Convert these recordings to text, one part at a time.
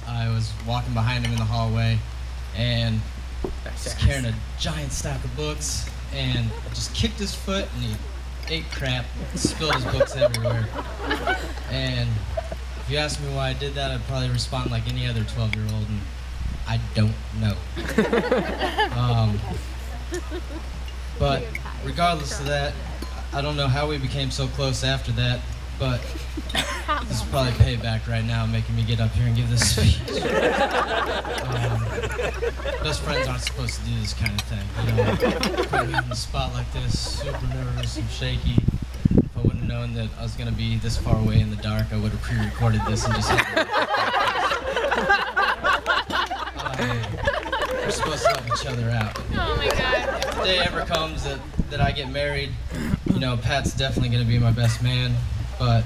I was walking behind him in the hallway, and he's carrying a giant stack of books, and I just kicked his foot, and he ate crap, spilled his books everywhere. And if you ask me why I did that, I'd probably respond like any other 12-year-old, and I don't know. But regardless of that, I don't know how we became so close after that, but this is probably payback right now, making me get up here and give this speech. Best friends aren't supposed to do this kind of thing, you know. Put me on the spot like this, super nervous and shaky. If I wouldn't have known that I was going to be this far away in the dark, I would have pre-recorded this and just we're supposed to help each other out. Oh my God. If the day ever comes that I get married, you know, Pat's definitely going to be my best man, but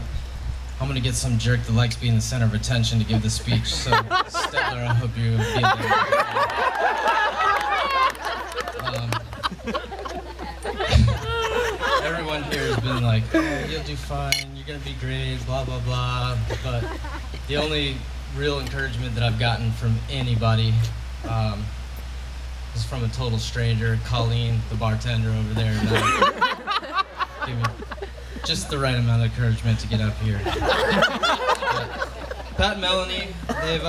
I'm going to get some jerk that likes being the center of attention to give the speech, so Stetler, I hope you'll be there. Everyone here has been like, oh, you'll do fine, you're going to be great, blah, blah, blah, but the only real encouragement that I've gotten from anybody is from a total stranger, Colleen, the bartender over there. Give me just the right amount of encouragement to get up here. Pat and Melanie, they've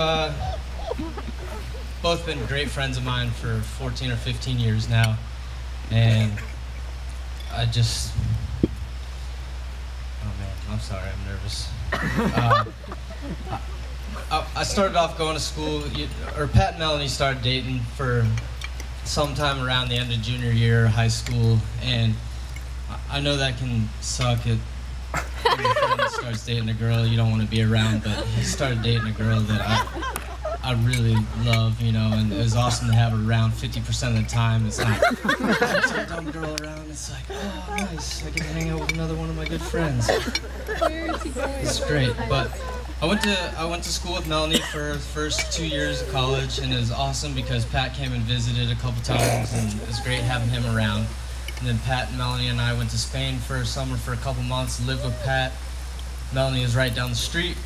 both been great friends of mine for 14 or 15 years now, and I just, oh man, I'm sorry, I'm nervous. I started off going to school, or Pat and Melanie started dating for sometime around the end of junior year of high school, and I know that can suck when your friend starts dating a girl you don't want to be around, but he started dating a girl that I really love, you know, and it was awesome to have her around 50% of the time. It's not there's a dumb girl around, it's like, oh nice, I get to hang out with another one of my good friends. It's great, but I went to school with Melanie for the first 2 years of college, and it was awesome because Pat came and visited a couple times, and it was great having him around. And then Pat and Melanie and I went to Spain for a summer for a couple months, lived with Pat. Melanie was right down the street.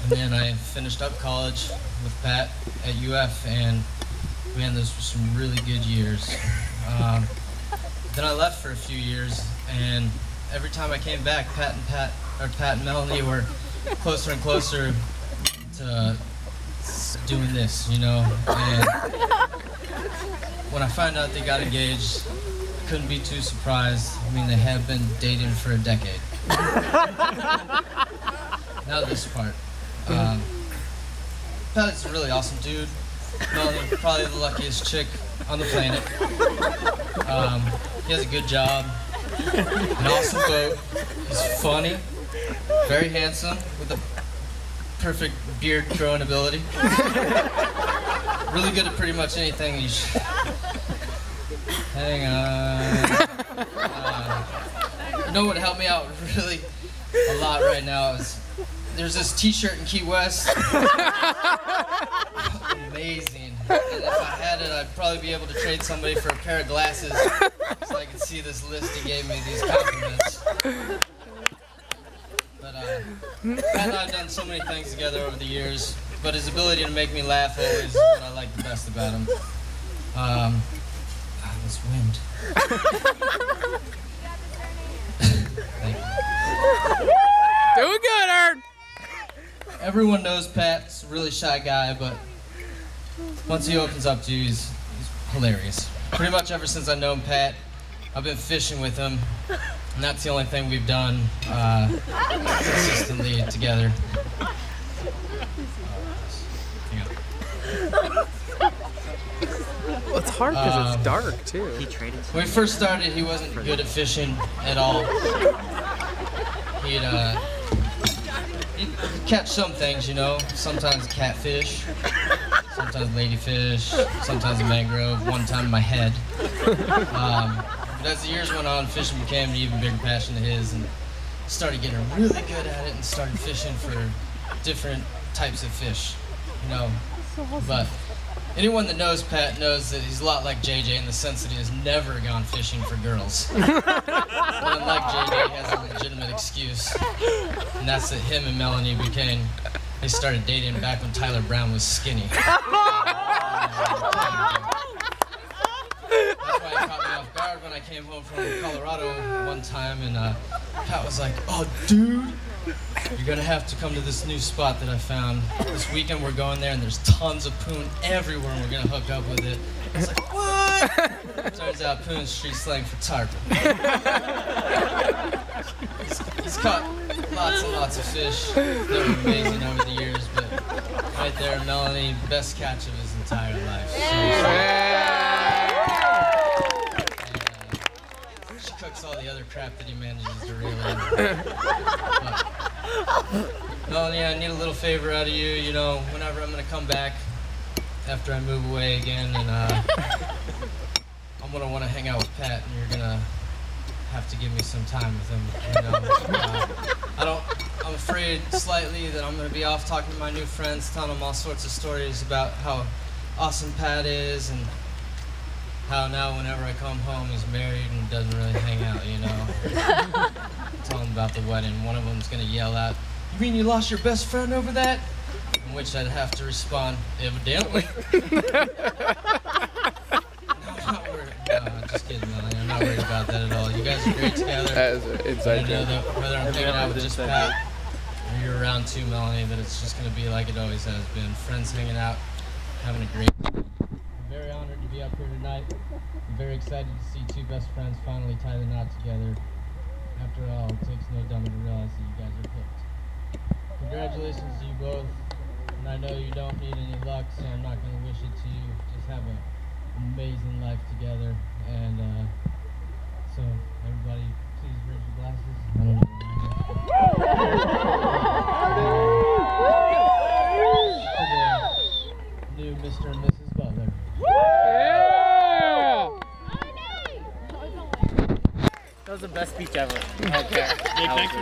And then I finished up college with Pat at UF, and man, those were some really good years. Then I left for a few years, and every time I came back, Pat and Melanie were closer and closer to doing this, you know. And when I found out they got engaged, couldn't be too surprised. I mean, they have been dating for a decade. Now this part. Pat is a really awesome dude. Melanie, probably the luckiest chick on the planet. He has a good job, an awesome boat. He's funny, very handsome, with a perfect beard growing ability. Really good at pretty much anything. Hang on. You know what helped me out really a lot right now is there's this t-shirt in Key West. Amazing. And if I had it, I'd probably be able to trade somebody for a pair of glasses so I could see this list he gave me, these compliments. But Pat and I have done so many things together over the years, but his ability to make me laugh always is what I like the best about him. This wind. Thank you. Doing good, Ern. Everyone knows Pat's a really shy guy, but once he opens up to you, he's hilarious. Pretty much ever since I've known Pat, I've been fishing with him, and that's the only thing we've done consistently together. Well, it's hard because it's dark too. When we first started, he wasn't good at fishing at all. He'd catch some things, you know, sometimes catfish, sometimes ladyfish, sometimes a mangrove, one time my head. But as the years went on, fishing became an even bigger passion of his, and started getting really good at it and started fishing for different types of fish, you know. But anyone that knows Pat knows that he's a lot like JJ in the sense that he has never gone fishing for girls. But unlike JJ, he has a legitimate excuse, and that's that him and Melanie became They started dating back when Tyler Brown was skinny. That's why it caught me off guard when I came home from Colorado one time, and Pat was like, "Oh, dude, you're gonna have to come to this new spot that I found. This weekend we're going there, and there's tons of poon everywhere, and we're gonna hook up with it." I was like, "What?" Turns out poon's street slang for tarpon. He's caught lots and lots of fish. They're amazing over the years, but right there, Melanie, best catch of his entire life. She cooks all the other crap that he manages to reel in. But, Melanie, I need a little favor out of you. You know, whenever I'm gonna come back after I move away again, and I'm gonna want to hang out with Pat, and you're gonna have to give me some time with him. You know, I'm afraid slightly that I'm gonna be off talking to my new friends, telling them all sorts of stories about how awesome Pat is, and how now whenever I come home he's married and doesn't really hang out, you know. Tell them about the wedding. One of them's gonna yell out, "You mean you lost your best friend over that?" In which I'd have to respond, "Evidently." Just kidding, Melanie. I'm not worried about that at all. You guys are great together. That is an inside joke. Whether I'm hanging out with just Pat or you're around too, Melanie, that it's just going to be like it always has been. Friends hanging out, having a great time. I'm very honored to be up here tonight. I'm very excited to see two best friends finally tie the knot together. After all, it takes no dummy to realize that you guys are hooked. Congratulations to you both. And I know you don't need any luck, so I'm not going to wish it to you. Just have an amazing life together. And so, everybody, please raise your glasses. I don't know. New Mr. and Mrs. Butler. Yeah! That was the best speech ever. Okay.